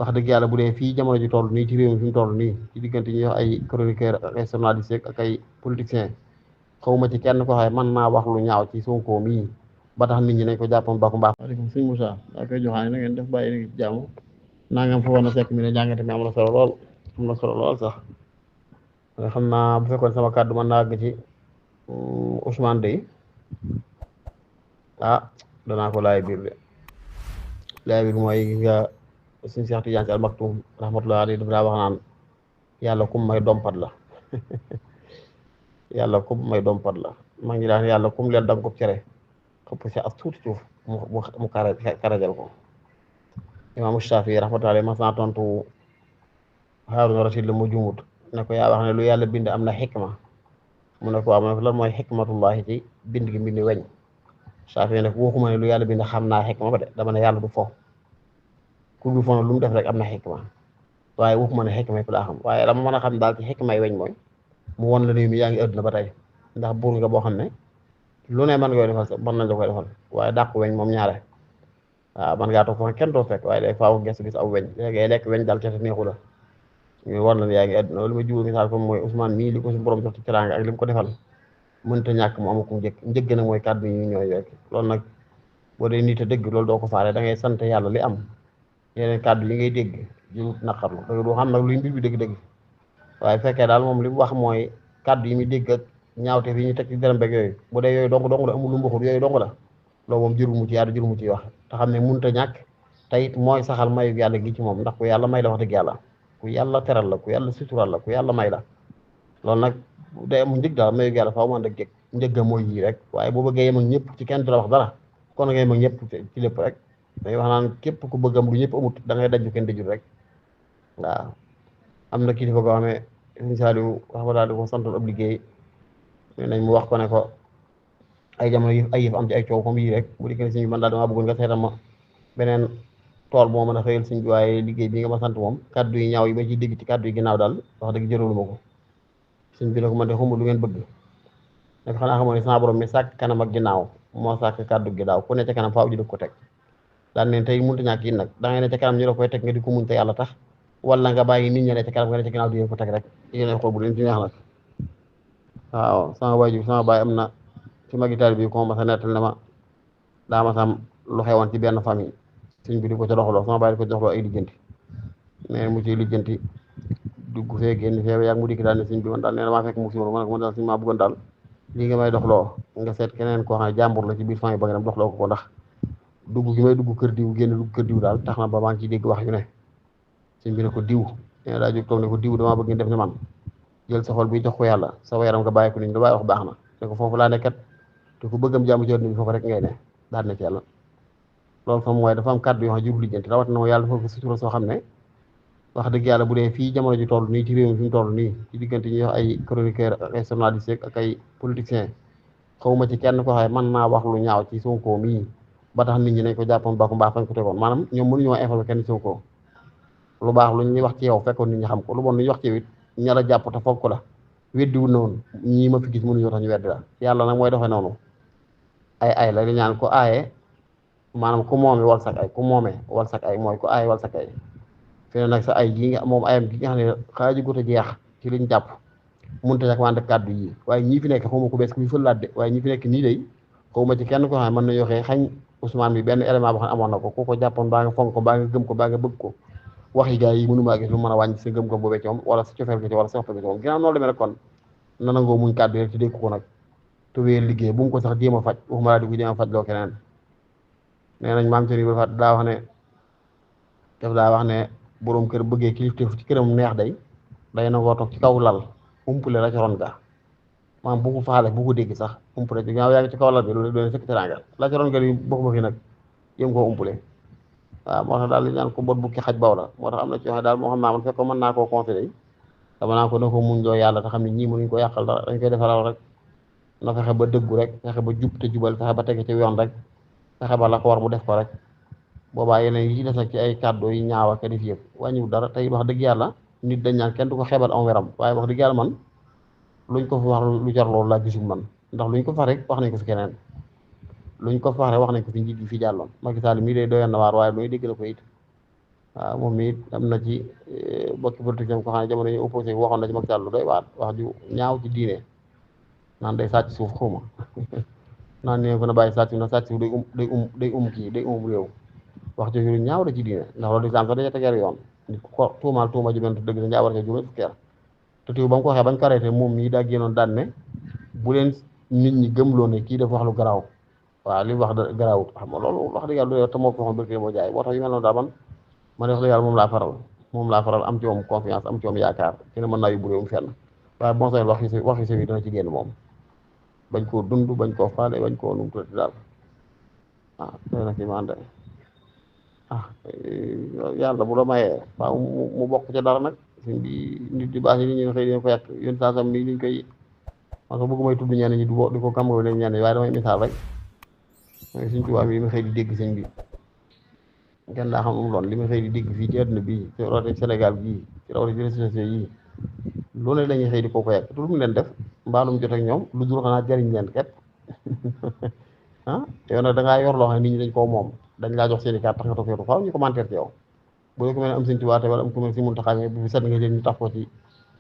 wax dëgg yàlla bu dee fii jamono ji toll nii ci réew mi fi mu toll nii ci diggante ñuy wax ay chroniqueur ak ay journaliste ak ay politiciens xawma ci kenn ko xaye mën naa wax lu ñaaw ci Sonko mii ba tax nit ñi nañ ko jàppoon ba ko mbaax. waaleykum sëñ Moussa daa koy joxaane na ngeen def bàyyi na ngi ci jàmm nangam fa woon a fekk mi ne jàngate mi am na solo lool am na solo lool sax xam naa bu fekkoon sama kàddu mën naa àgg ci Ousmane Dey ah danaa ko laay biir de laay biir mooy gis nga suñu Cheikh Tidiane Sy Al Maktoum rahmatullahi alayhi dafa daa wax naan yàlla kum may dompat la yàlla kum may dompat la maa ngi daan yàlla kum leen danga ko cere xëpp si as tuuti suuf mu karajal ko imaamu Shaafi rahmatullahi alayhi mas naa tontu Haaruna Rashid la mu jumut ne ko yaa wax ne lu yàlla bind am na xikma mu ne ko waaw mu ne ko lan mooy xikmatullahi ci bind gi mbind weñ Shaafi ne ko waxuma ne lu yàlla bind xam naa xikma ba de dama ne yàlla du fo ku du fo lu mu def rek am na xikma waaye waxuma ne xikma fi laa xam waaye dama mën a xam daal ci xikma yi weñ mooy mu won la ni mi yaa ngi àdduna ba tey ndax buur nga boo xam ne lu ne mën nga koy defal sax mën nañ la koy defal waaye dàq weñ moom ñaare waaw man ngaa toog foofu kenn doo fekk waaye day faaw gestu gis aw weñ léegi lekk weñ daal ca neexu la ñu war na yaa ngi àdduna li ma jiwu misaal comme mooy Ousmane mii li ko suñu borom jox ci teraanga ak li mu ko defal mënta ñàkk mu amakum njëgg nag mooy kàddu yi ñooy rek loolu nag boo dee nit a dëgg loolu doo ko faale da ngay sant yàlla li am yeneen kàddu yi ngay dégg jëlut naqarlu dëgg du xam nag luy mbir bi dëgg-dëgg waaye fekkee daal moom li mu wax mooy kàddu yi muy dégg ak ñaawte fi ñu teg ci dërëm beeg yooyu bu dee yooyu dong la amul lu mboxul yooyu dong la loolu moom jërul mu ci yaatu jërul mu ci wax te xam ne mënta ñàkk te it mooy saxal mayu yàlla gi ci moom ndax ku yàlla may la wax dëgg yàlla ku yàlla teral la ku yàlla sutural la ku yàlla may la loolu nag day am njëg daal mayu yàlla faaw mu ànd ak njëgga mooy yii rek waaye boo bëggee yem ak ñëpp ci kenn du la wax dara kon nga yem ak ñëpp ci lépp rek dañuy wax naan képp ku bëggam lu ñëpp amut da ngay daju kenn dajul rek waaw am na kilifa koo xamee Sëñ Saaliw wax ba daal di ko santoon ab liggéey nañ mu wax ko ne ko ay jamono yi ay yëf am ci ay coow comme yii rek bu dikkee sëñ bi man daal dama bëggoon nga seetal ma beneen tool moo mën a xëyal sëñ bi waaye liggéey bi nga ma sant moom kàddu yi ñaaw yi ma ciy dégg ci kàddu yi ginnaaw daal wax dëgg jëralu ma ko sëñ bi ne ko man de xamul lu ngeen bëgg ne ko xanaa xamoon ne sama borom mi sàkk kanam ak ginnaaw moo sàkk kàddu ginnaaw ku ne ca kanam faaw ji dëg ko teg daan ne tey mënut a ñàkk yi nag da ngay ne ca kanam ñu la koy teg nga di ko muñ te yàlla tax wala nga bàyyi nit ñi ne ca kanam nga ne ca ginnaaw di ngeen ko teg rek yéen xool bu leen ci neex nag waaw sama waajur sama baay am na ci magi taal bi ko ma sa nettal ne ma daa ma sam lu xewoon ci benn famille sëñ bi di ko ca doxaloo sama baay di ko doxaloo ay lijjanti mais mu ciy lijjanti dugg fee génn fee yàgg mu dikk daal ne sëñ bi man daal nee na maa fekk mu siwru ma ne ko man daal sëñ maa bëggoon daal lii nga may doxloo nga seet keneen koo xam ne jàmbur la ci biir famille ba nga dem doxloo ko ndax dugg gi may dugg kër diw génn dugg kër diw daal tax na ba maa ngi ciy dégg wax yu ne sëñ bi ne ko diw nee daa jóg toog ne ko diw damaa bëgg ngeen def ne man jël sa xol bi jox ko yàlla sa yaram nga bàyyi ko nit ñi bàyyi wax baax na te ko foofu laa nekkat te ku bëggam jàmm ci àdduna bi foofu rek ngay ne daal na ci yàlla loolu fa mooy dafa am kàddu yoo xam ne jurul lijjanti rawatina mooy yàlla dafa ko sutura soo xam ne wax dëgg yàlla bu dee fii jamono ji toll nii ci réew mi fi mu toll nii ci diggante ñuy wax ay chroniqueur ak ay journaliste ak ay politiciens xawma ci kenn ko xaye mën naa wax lu ñaaw ci Sonko mii ba tax nit ñi nañ ko jàppoon ba ko mbaax fañ ko tegoon maanaam ñoom mënuñoo informer kenn Sonko lu baax lu ñuy wax ci yow fekkoon nit ñi xam ko lu bon lu ñuy wax ci yow it ña la jàpp te foog ko la weddi wu noonu ñii ma fi gis mënuñoo tax ñu weddi la yàlla nag mooy doxee noonu ay la di ñaan ko aaye maanaam ku moome wal sak ay ku moome wal sak ay mooy ku aaye wal sak ay fene nag sa ay gi nga moom ayam gi nga xam ne xaaju gut a jeex ci liñ jàpp mënta ñàkk waan def kàddu yi waaye ñii fi nekk xawma ko bees ku fi fëlaat de waaye ñii fi nekk nii day xawma ci kenn ko xam ne mën na yoxee xañ Ousmane bi benn élément boo xam ne amoon na ko ku ko jàppoon baa nga fonk ko baa nga gëm ko baa nga bëgg ko wax yi gars yi mënumaa gis lu mën a wàññi sa gëm ko boobee ci moom wala sa cofeel ko ci wala sa waxtu ko ci moom ginnaaw noonu demee rek kon na nangoo muñ kàddu yi rek ci dégg ko nag te wéyal liggéey bu mu ko sax jéem a faj waxuma laa di ko jéem a faj loo keneen nee nañ maam Serigne Ba daa wax ne daf daa wax ne boroom kër bëggee kilifteef ci këram neex day nangoo toog ci kaw lal umpule la ci ron ga maanaam bu ko faale bu ko dégg sax umpule ci gannaaw yaa ngi ci kaw lal bi loolu doon fekk teraanga la ci ron ga yi bokk fi nag yëm koo umpule waaw moo tax daal li ñaan ko bot bukki xaj baw la moo tax am na ci wax daal moo xam naa man fekk mën naa koo conseillé dama naa ko na ko muñ loo yàlla te xam ne ñii mënuñ ko yàqal dara dañ koy defaral rek na fexe ba dëggu rek fexe ba jub te jubal fexe ba tege ci yoon rek fexe ba la ko war mu def ko rek boobaa yeneen yi ci des nag ci ay kàddu yi ñaaw ak def yëpp wàññiwul dara tey wax dëgg yàlla nit dañ ñaan kenn du ko xeebal am weram waaye wax dëgg yàlla man luñ ko fa wax lu jar loolu laa gisul man ndax luñ ko fa rek wax nañ ko fi keneen luñ ko fa rek wax nañ ko fi njiit yi fi jàlloon Macky Sall mii day doyoon na waar waaye luy dégg la ko it waaw moom it am na ci bokki politique am ko xam ne jamono yi opposé waxoon na ci Macky Sall lu doy waat wax ju ñaaw ci diine naan day sàcc suuf xawma naan nee ko na bàyyi sàcc na sàcc suuf day réew wax jooju lu ñaaw la ci diine ndax loolu islam sax dañuy tegeer yoon nit ko tuumaal tuuma ju mel dëgg dañu war a juróom fukki at te teew ba mu ko waxee bañ ko arrêté moom mii daa génnoon daan ne bu leen nit ñi gëmloo ne kii dafa wax lu garaaw waaw li mu wax da garaawut xam nga loolu wax dëgg yàlla te moo ko waxoon barke moo jaay moo tax yu mel noonu daal man wax dëgg yàlla moom laa faral am ci moom confiance am ci moom yaakaar ci ne mën naa yóbbu réewum fenn waaye bon say wax yi sew dana ci génn moom bañ koo dund bañ koo faale bañ koo num tuddati daal waaw doy na ci mande yàlla bu la mayee waaw mu bokk ca dara nag suñ bi nit di baax yi nit ñi xëy dina ko yàq yén saasam nii liñ koy man sax bëgg may tudd ñenn ñi di ko kam ne ñenn ñi waaye damay misaal rek mooy suñ tubaab yi ma xëy di dégg sëñ bi kenn daa xam doon li ma xëy di dégg fii ci àdduna bi ci rawatina Sénégal gii ci rawatina ci réseaux sociaux yii loolu dañuy xëy di ko yàq te lu mu leen def mbaalum jot ak ñoom lu dul xanaa jariñ leen ket yow nag da ngaa yor loo xam ne nit ñi dañ koo moom dañ laa jox seen i carte tax nga toog yow faaw ñu commentaire ci yow bu dee ko mel ne am sëñ Tuubaa wala am ko mel si mun taxaw bu fi set nga jël ñu tax ko ci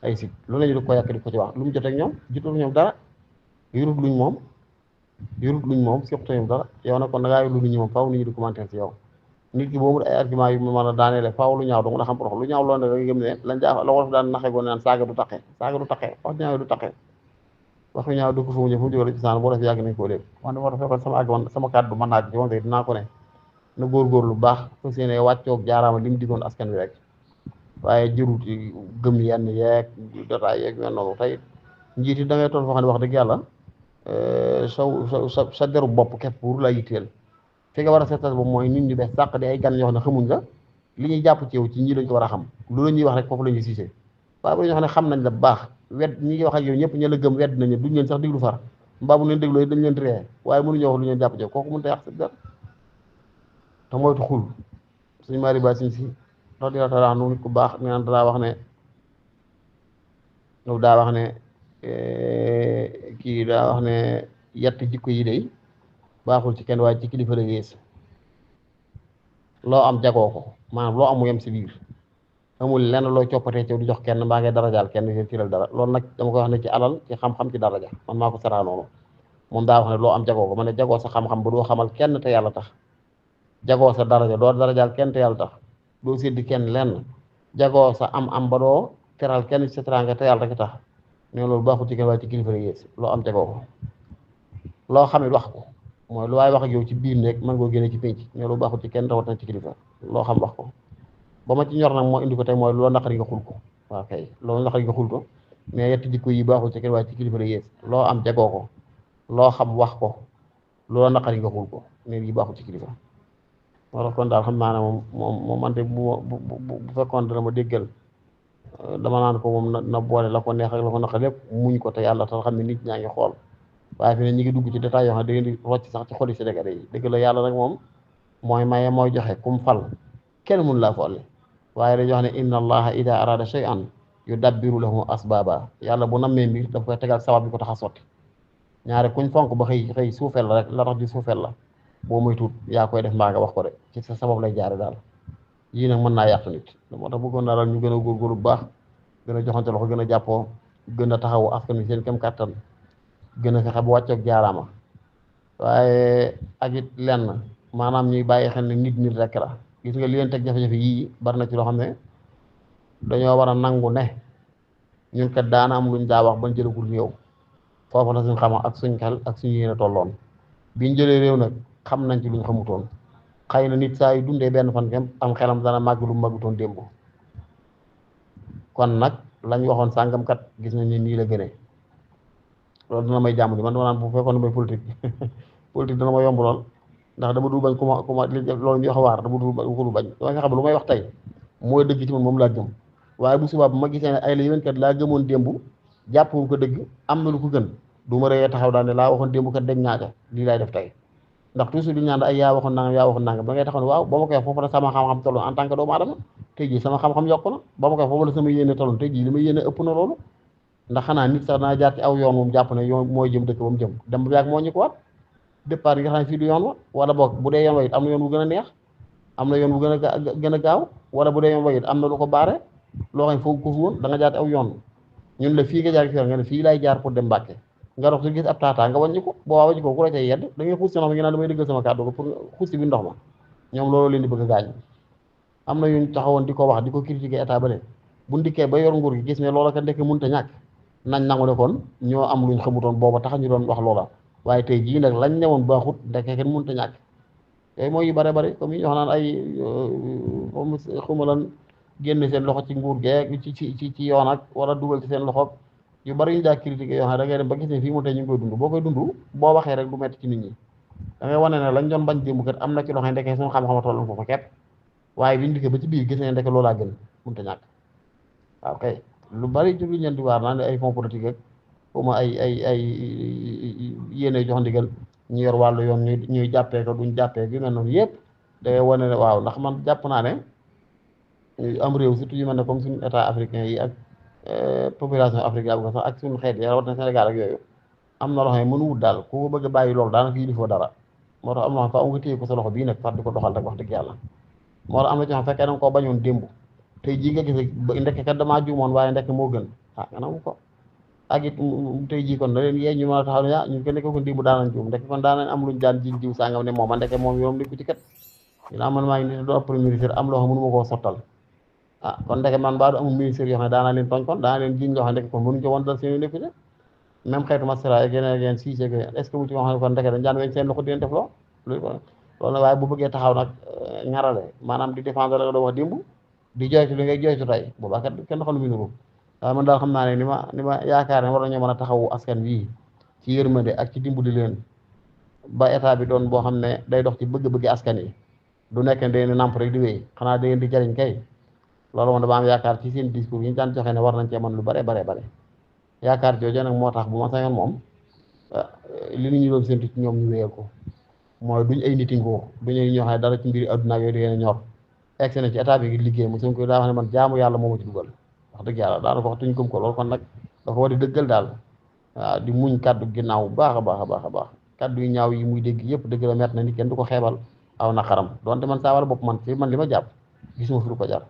ay site lu ne ñu di ko yàq di ko ci wax lu mu jot ak ñoom jotul ñoom dara yorut luñ moom surtout ñoom dara yow nag kon da ngaa yor lu nit ñi moom faaw nit ñi di commentaire ci yow nit ki boobu ay argument yu mën a daaneele faaw lu ñaaw dong la xam prox lu ñaaw loolu ne da nga gëm ne lañ jaa la wolof daan naxe goon naan saaga du taqe wax ñaaw du taqe wax yu ñaaw du ko fu mu ñëw fu mu jóge ci saan boo def yàgg nañ koo dégg man war a fekkoon sama àgg man sama kàddu mën naa ci moom tey dinaa ko ne na góorgóor lu baax fas yéene wàccoog jaaraama li mu digoon askan wi rek waaye jërut gëm yenn yeeg dataay yeeg mel noonu tey njiit yi da ngay toll foo xam ne wax dëgg yàlla sa deru bopp képp pour la yitteel fi nga war a seetal boobu mooy nit ñi bees sàq di ay gan yoo xam ne xamuñ la li ñuy jàpp ci yow ci ñii lañ ko war a xam lu la ñuy wax rek foofu la ñuy siisee waaye bu ñoo xam ne xam nañ la bu baax ñi ngi wax ak yow ñëpp ña la gëm wedd nañu duñ leen sax déglu far mbaa bu leen dégloo dañ leen ree waaye mënuñoo wax lu ñu jàpp ci yow kooku mënut a yàq sa der te moytu xul suñu mari ba siñ si radiyallaahu taala anhu nit ku baax nee na daa wax ne kii daa wax ne yett jikko yi day baaxul ci kenn waaye ci kilifa la yées loo am jagoo ko maanaam loo am mu yem si biir amul lenn loo coppatee ci di jox kenn mbaa ngay darajaal kenn seen tiral dara loolu nag dama koy wax ne ci alal ci xam-xam ci daraja man maa ko saraa noonu moom daa wax ne loo am jagoo ko man ne jagoo sa xam-xam ba doo xamal kenn te yàlla tax jagoo sa daraja doo darajaal kenn te yàlla tax doo séddi kenn lenn jagoo sa am ba doo teral kenn ci sa teraanga te yàlla rek tax ne loolu baaxul ci kenn waaye ci kilifa la yées loo am jagoo ko loo xam it wax ko mooy lu waaye wax ak yow ci biir nekk mën koo génne ci pénc ne lu baaxul ci kenn rawatina ci kilifa loo xam wax ko ba ma ci ñor nag moo indi ko tey mooy loo naqari nga xul ko waaw kay loolu naqari nga xul ko mais yetti jikko yi baaxul ci kenn waaye ci kilifa la yées loo am jagoo ko loo xam wax ko loo naqari nga xul ko ne yi baaxul ci kilifa wala kon daal xam naa ne moom man de bu fekkoon dana ma déggal dama naan ko moom na boole la ko neex ak la ko naqari lépp muñ ko te yàlla te xam ne nit ñaa ngi xool waaye fi ne ñi ngi dugg ci détail yoo xam ne da ngeen di rocc sax ci xoli Sénégalais yi dëgg la yàlla rek moom mooy maye mooy joxe kum fal kenn mun laa folli waaye dañoo xam ne inna allaha ida arada shay'an yudabbiru lahu asbaba yàlla bu nammee mbir daf koy tegal sabab bi ko tax a sotti ñaare kuñ fonk ba xëy suufel la rek la tax di suufel la boo muy tuut yaa koy def mbaa nga wax ko de ci sa sabab lay jaare daal yii nag mën naa yàq nit moo tax bëggoon naa daal ñu gën a góorgóorlu bu baax gën a joxante loxo gën a jàppoo gën a taxawu askan wi seen kem kàttan gën a fexe bu wàccoog jaaraama waaye ak it lenn maanaam ñuy bàyyi xel ne nit rek la gis nga li leen teg jafe-jafe yii bari na ci loo xam ne dañoo war a nangu ne ñun kat daana am luñ daa wax bañ jëlagul réew foofu la suñ xam ak suñ xel ak suñu yéene tolloon biñ jëlee réew nag xam nañ ci luñ xamutoon xëy na nit saa yu dundee benn fan kem am xelam dana màgg lu màggutoon démb kon nag lañ waxoon sàngam kat gis nañ ne nii la gënee loolu dana may jàmm di man dama naan bu fekkoon ne may politique politique dana ma yomb lool ndax dama dul bañ ku ma loolu ñu wax waar dama dul bañ dama nga xam lu may wax tey mooy dëgg ci man moom laa gëm waaye bu subaa bu ma gisee ne ay la yéwén kat laa gëmoon démb jàppoon ko dëgg am na lu ko gën du ma rëyee taxaw daal ne laa waxoon démb kat dégg naa ko lii laay def tey ndax toujours di ñaan ay yaa waxoon nangam da ngay taxaw ne waaw ba ma koy wax foofu la sama xam-xam tolloon en tant que doomu aadama tey jii sama xam-xam yokku na ba ma koy wax foofu la sama yéene tolloon tey jii li ma yéene ëpp na loolu ndax xanaa nit sax dana jaar ci aw yoon moom jàpp ne yoon mooy jëm dëkk ba mu jëm dem ba yàgg moo ñu ko waat départ yi nga xam ne fii du yoon wa wala boog bu dee yoon wa it am na yoon bu gën a neex am na yoon bu gën a gaaw wala bu dee yoon ba it am na lu ko baare loo xam ne foog ko woon da nga jaate aw yoon ñun la fii nga jaar nga ne fii laay jaar pour dem Mbàkke nga dox su gis ab taataa nga wàññi ko boo wàññi ko ku la cay yedd da ngay xuus si ndox mi nga naan damay dëggal sama kàddu ko pour xuus si biir ndox ma ñoom loolu leen di bëgg a gaañ am na yuñ taxawoon di ko wax di ko critiquer état ba ne bu ndikkee ba yor nguur gi gis ne loola ka ndekk mënta ñàkk nañ nangu ne kon ñoo am luñ xamutoon booba tax ñu doon wax loola waaye tey jii nag lañ newoon baaxut ndekk kenn mënta ñàkk yooyu mooy yu bare bari comme yi ñu wax naan ay xuma lan génn seen loxo ci nguur geeg ci yoon ak wala dugal ci seen loxo yu bari ñu daa critiquer yoo xam ne da ngay dem ba gis ne fii mu tey ñu ngi koy dund boo koy dund boo waxee rek du metti ci nit ñi da ngay wane ne lañ doon bañ démb kat am na ci loxo yi ndekee suñu xam-xama tollu foofu kepp waaye biñu dikkee ba ci biir gis ne ndeke loolaa gën mënta ñàkk waaw kay lu bari ci lu ñeen di waar naa ne ay fonds politique ak xuma ay yéene jox ndigal ñu yor wàllu yoon ñuy jàppee ko duñ jàppee gi mel noonu yëpp da ngay wane ne waaw ndax man jàpp naa ne am réew surtout yu mel ne comme suñu état africain yi ak population africaine bu ko sax ak suñu xeet yi rawatina Sénégal ak yooyu am na loxo yi mënu wut daal ku ko bëgg a bàyyi loolu daanaka yilifoo dara moo tax am na fa nga téye ko sa loxo bii nag far di ko doxal rek wax dëgg yàlla moo tax am na ci xam fekkee da nga koo bañoon démb tey jii nga gis ndekk kat damaa juumoon waaye ndekk moo gën ah nga nangu ko ak it tey jii kon da leen yee ñu mën a taxaw ne ah ñu ko nekk kon démb daan nañ juum ndekk kon daan nañ am luñ daan jiñ jiw sàngam ne moom a ndekk moom yoom nekku ci kat dinaa man maa ngi ni do premier ministre am loo xam mënu ma koo sottal ah kon ndeke man baa du amul ministère yoo xam ne daanaa leen tooñ kon daana leen jiñ loo xam ne ndekk kon mënuñu ko woon dal seen nekku ci même xeetu masra ak yeneen ak yeneen siise ak est ce que mu ci wax ne kon ndeke dañ daan weñ seen loxo di leen def loo loolu nag waaye bu bëggee taxaw nag ñarale maanaam di défendre la nga doon wax démb di joytu li ngay joytu tey boobaa kat kenn xam lu muy nuru waaye man daal xam naa ne ni ma yaakaar ne war nañoo mën a taxawu askan wi ci yërmande ak ci dimbali leen ba état bi doon boo xam ne day dox ci bëgg-bëggi askan yi du nekk ne dañuy namp rek di wéy xanaa da ngeen di jariñ kay loolu moom dama am yaakaar ci seen discours yi ñu daan joxe ne war nañ cee mën lu bare yaakaar jooju nag moo tax bu ma sañoon moom li nit ñi doon séntu ci ñoom ñu wéyal ko mooy duñ ay niti ngoo duñ ay ñoo xam ne dara ci mbiri adduna yooyu di leen ñor egg na ci état bi ngir liggéey mu suñ ko daa wax ne man jaamu yàlla moo ma ci dugal wax dëgg yàlla daanaka wax tuñ gëm ko loolu kon nag dafa war di dëggal daal waaw di muñ kaddu ginnaaw baax a baax kaddu yu ñaaw yi muy dégg yëpp dëgg la met na ni kenn du ko xeebal aw na xaram donte man saa wala bopp man ci man li ma jàpp gisuma fi lu ko jar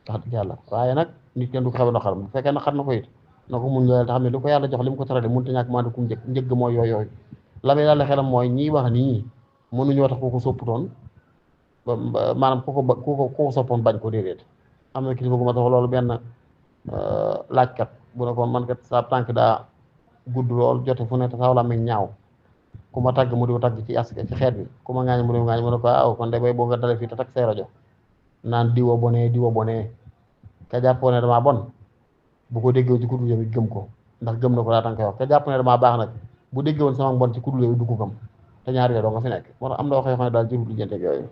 wax dëgg yàlla waaye nag nit kenn du ko xeebal na xaram bu fekkee na xar na ko it na ko muñ loolu te xam ne li ko yàlla jox li mu ko tarale mënut a ñàkk maa kum njëgg mooy yooyu la muy yàlla xelam mooy ñiy wax nii mënuñoo tax ku ko sopputoon maanaam ku ko soppoon bañ ko déedéet am na kilifa gu ma tax loolu benn laajkat bu ne ko man kat sa tànk daa gudd lool jote fu ne te saw la mi ñaaw ku ma tagg mu di ko tagg ci aska ci xeet bi ku ma ngaañ mu di ko ngaañ mu ne ko aw kon de bay boo nga dale fii te tag say rajo naan diwa bonee ka jàppoo ne damaa bon bu ko déggee ci kuréel yi gëm ko ndax gëm na ko daa tànk wax ka jàpp ne damaa baax nag bu déggee woon sama bon ci kuréel yi du ko gëm te ñaari doo nga fi nekk moo tax am na waxee xam ne daal jërul lijjanteeg yooyu